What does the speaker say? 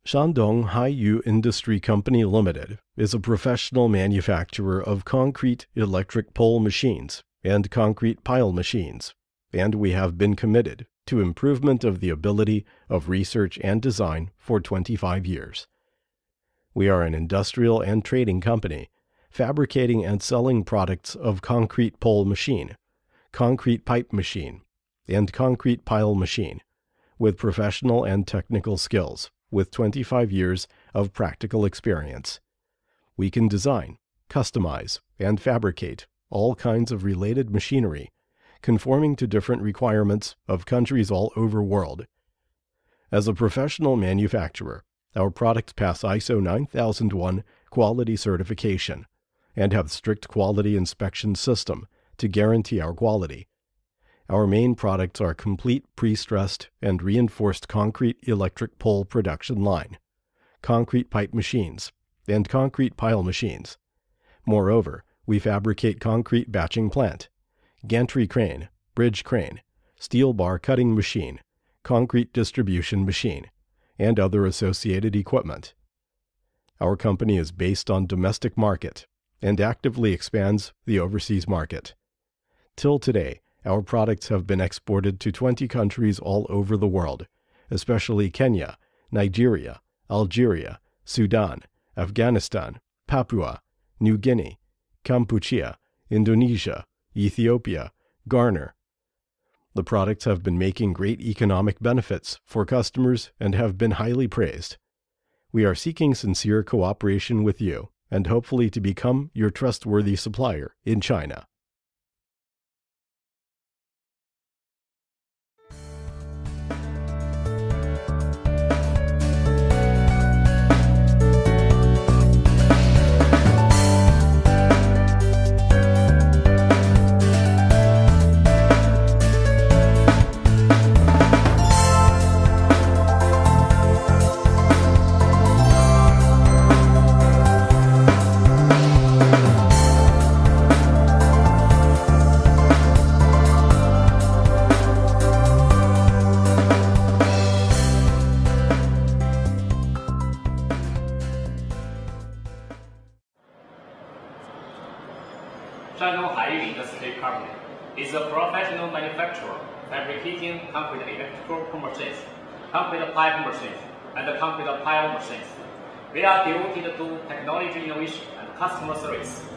Shandong Haiyu Industry Company Limited is a professional manufacturer of concrete electric pole machines and concrete pile machines, and we have been committed to improvement of the ability of research and design for 25 years. We are an industrial and trading company, fabricating and selling products of concrete pole machine, concrete pipe machine, and concrete pile machine, with professional and technical skills, with 25 years of practical experience. We can design, customize, and fabricate all kinds of related machinery, conforming to different requirements of countries all over world. As a professional manufacturer, our products pass ISO 9001 quality certification and have strict quality inspection system to guarantee our quality. Our main products are complete pre-stressed and reinforced concrete electric pole production line, concrete pipe machines, and concrete pile machines. Moreover, we fabricate concrete batching plant, gantry crane, bridge crane, steel bar cutting machine, concrete distribution machine, and other associated equipment. Our company is based on domestic market and actively expands the overseas market. Till today, our products have been exported to 20 countries all over the world, especially Kenya, Nigeria, Algeria, Sudan, Afghanistan, Papua, New Guinea, Kampuchea, Indonesia, Ethiopia, Ghana. The products have been making great economic benefits for customers and have been highly praised. We are seeking sincere cooperation with you and hopefully to become your trustworthy supplier in China. Shandong Haiyu Industry Company is a professional manufacturer fabricating concrete electrical pole machines, concrete pipe machines, and concrete pile machines. We are devoted to technology innovation and customer service.